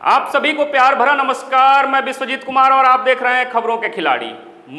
आप सभी को प्यार भरा नमस्कार। मैं विश्वजीत कुमार और आप देख रहे हैं खबरों के खिलाड़ी।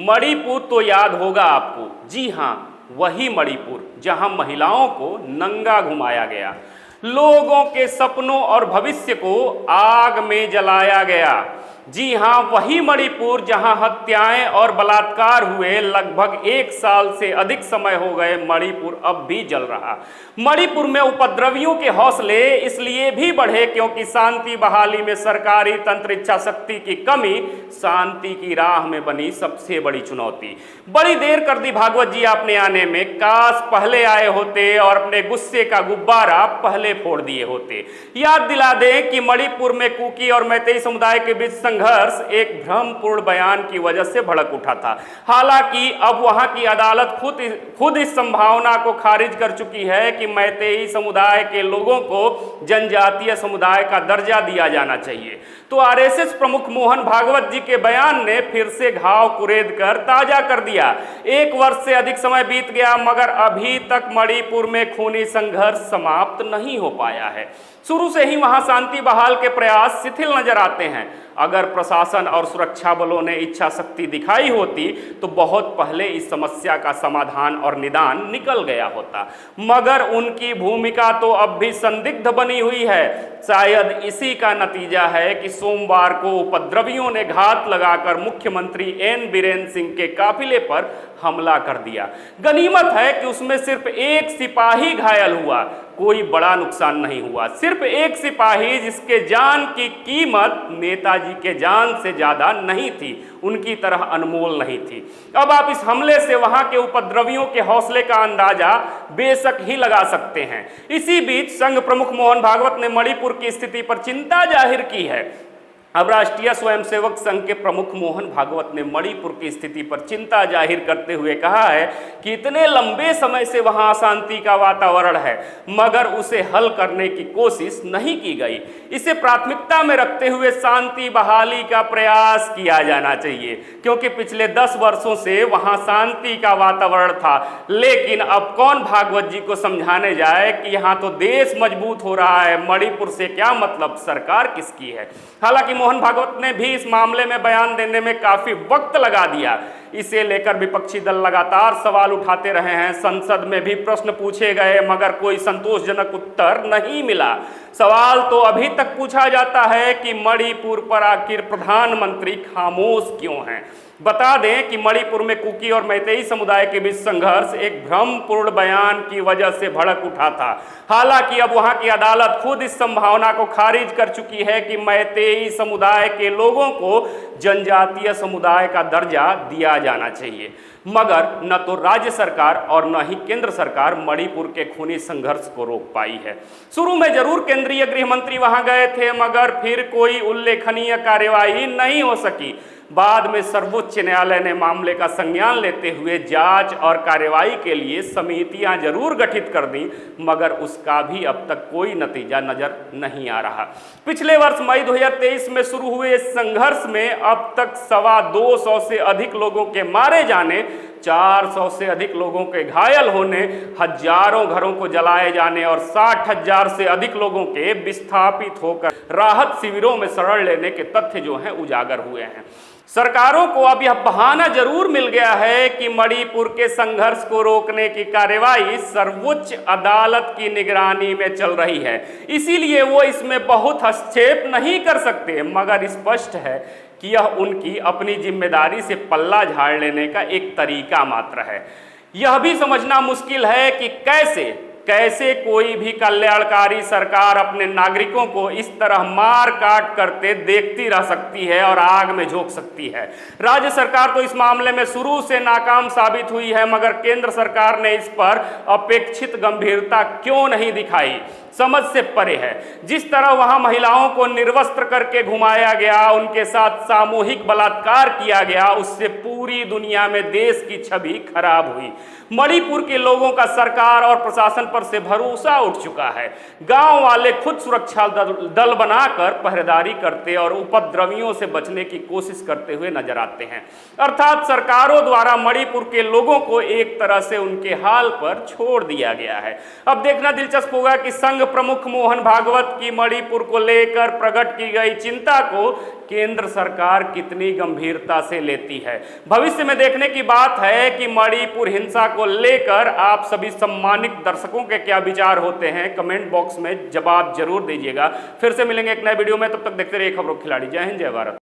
मणिपुर तो याद होगा आपको, जी हाँ, वही मणिपुर जहां महिलाओं को नंगा घुमाया गया, लोगों के सपनों और भविष्य को आग में जलाया गया। जी हाँ, वही मणिपुर जहां हत्याएं और बलात्कार हुए। लगभग 1 साल से अधिक समय हो गए, मणिपुर अब भी जल रहा। मणिपुर में उपद्रवियों के हौसले इसलिए भी बढ़े क्योंकि शांति बहाली में सरकारी तंत्र इच्छा शक्ति की कमी शांति की राह में बनी सबसे बड़ी चुनौती। बड़ी देर कर दी भागवत जी आपने आने में, काश पहले आए होते और अपने गुस्से का गुब्बारा पहले फोड़ दिए होते। याद दिला दें कि मणिपुर में कुकी और मैतेई समुदाय के बीच संघर्ष एक भ्रमपूर्ण बयान की वजह से भड़क उठा था। हालांकि अब वहां की अदालत खुद इस संभावना को खारिज कर चुकी है कि मैतेई समुदाय के लोगों को जनजातीय समुदाय का दर्जा दिया जाना चाहिए। तो आरएसएस प्रमुख मोहन भागवत जी के बयान ने फिर से घाव कुरेद कर ताजा कर दिया। 1 वर्ष से अधिक समय बीत गया मगर अभी तक मणिपुर में खूनी संघर्ष समाप्त नहीं हो पाया है। शुरू से ही वहां शांति बहाल के प्रयास शिथिल नजर आते हैं। अगर प्रशासन और सुरक्षा बलों ने इच्छा शक्ति दिखाई होती तो बहुत पहले इस समस्या का समाधान और निदान निकल गया होता, मगर उनकी भूमिका तो अब भी संदिग्ध बनी हुई है। शायद इसी का नतीजा है कि सोमवार को उपद्रवियों ने घात लगाकर मुख्यमंत्री एन बीरेन सिंह के काफिले पर हमला कर दिया। गनीमत है कि उसमें सिर्फ एक सिपाही घायल हुआ, कोई बड़ा नुकसान नहीं हुआ। सिर्फ एक सिपाही जिसके जान की कीमत नेताजी के जान से ज्यादा नहीं थी, उनकी तरह अनमोल नहीं थी। अब आप इस हमले से वहां के उपद्रवियों के हौसले का अंदाजा बेशक ही लगा सकते हैं। इसी बीच संघ प्रमुख मोहन भागवत ने मणिपुर की स्थिति पर चिंता जाहिर की है। अब राष्ट्रीय स्वयंसेवक संघ के प्रमुख मोहन भागवत ने मणिपुर की स्थिति पर चिंता जाहिर करते हुए कहा है कि इतने लंबे समय से वहां अशांति का वातावरण है मगर उसे हल करने की कोशिश नहीं की गई। इसे प्राथमिकता में रखते हुए शांति बहाली का प्रयास किया जाना चाहिए क्योंकि पिछले 10 वर्षों से वहां शांति का वातावरण था। लेकिन अब कौन भागवत जी को समझाने जाए कि यहाँ तो देश मजबूत हो रहा है, मणिपुर से क्या मतलब, सरकार किसकी है। हालांकि मोहन भागवत ने भी इस मामले में बयान देने में काफी वक्त लगा दिया। इसे लेकर विपक्षी दल लगातार सवाल उठाते रहे हैं। संसद में भी प्रश्न पूछे गए मगर कोई संतोषजनक उत्तर नहीं मिला। सवाल तो अभी तक पूछा जाता है कि मणिपुर पर आखिर प्रधानमंत्री खामोश क्यों हैं। बता दें कि मणिपुर में कुकी और मैतेई समुदाय के बीच संघर्ष एक भ्रमपूर्ण बयान की वजह से भड़क उठा था। हालांकि अब वहां की अदालत खुद इस संभावना को खारिज कर चुकी है कि मैतेई समुदाय के लोगों को जनजातीय समुदाय का दर्जा दिया जाना चाहिए। मगर न तो राज्य सरकार और न ही केंद्र सरकार मणिपुर के खूनी संघर्ष को रोक पाई है। शुरू में जरूर केंद्रीय गृह मंत्री वहां गए थे मगर फिर कोई उल्लेखनीय कार्यवाही नहीं हो सकी। बाद में सर्वोच्च न्यायालय ने मामले का संज्ञान लेते हुए जांच और कार्रवाई के लिए समितियां जरूर गठित कर दी मगर उसका भी अब तक कोई नतीजा नजर नहीं आ रहा। पिछले वर्ष मई 2023 में शुरू हुए इस संघर्ष में अब तक 225 से अधिक लोगों के मारे जाने, 400 से अधिक लोगों के घायल होने, हजारों घरों को जलाए जाने और 60,000 से अधिक लोगों के विस्थापित होकर राहत शिविरों में शरण लेने के तथ्य जो हैं उजागर हुए हैं। सरकारों को अब यह बहाना जरूर मिल गया है कि मणिपुर के संघर्ष को रोकने की कार्यवाही सर्वोच्च अदालत की निगरानी में चल रही है, इसीलिए वो इसमें बहुत हस्तक्षेप नहीं कर सकते। मगर स्पष्ट है कि यह उनकी अपनी जिम्मेदारी से पल्ला झाड़ लेने का एक तरीका मात्र है। यह भी समझना मुश्किल है कि कैसे कोई भी कल्याणकारी सरकार अपने नागरिकों को इस तरह मार काट करते देखती रह सकती है और आग में झोंक सकती है। राज्य सरकार तो इस मामले में शुरू से नाकाम साबित हुई है मगर केंद्र सरकार ने इस पर अपेक्षित गंभीरता क्यों नहीं दिखाई, समझ से परे है। जिस तरह वहां महिलाओं को निर्वस्त्र करके घुमाया गया, उनके साथ सामूहिक बलात्कार किया गया, उससे पूरी दुनिया में देश की छवि खराब हुई। मणिपुर के लोगों का सरकार और प्रशासन पर से भरोसा उठ चुका है। गांव वाले खुद सुरक्षा दल बनाकर पहरेदारी करते और उपद्रवियों से बचने की कोशिश करते हुए नजर आते हैं। अर्थात सरकारों द्वारा मणिपुर के लोगों को एक तरह से उनके हाल पर छोड़ दिया गया है। अब देखना दिलचस्प होगा कि संघ संघ प्रमुख मोहन भागवत की मणिपुर को लेकर प्रकट की गई चिंता को केंद्र सरकार कितनी गंभीरता से लेती है। भविष्य में देखने की बात है कि मणिपुर हिंसा को लेकर आप सभी सम्मानित दर्शकों के क्या विचार होते हैं, कमेंट बॉक्स में जवाब जरूर दीजिएगा। फिर से मिलेंगे एक नए वीडियो में, तब तक देखते रहिए खबरों खिलाड़ी। जय हिंद, जय भारत।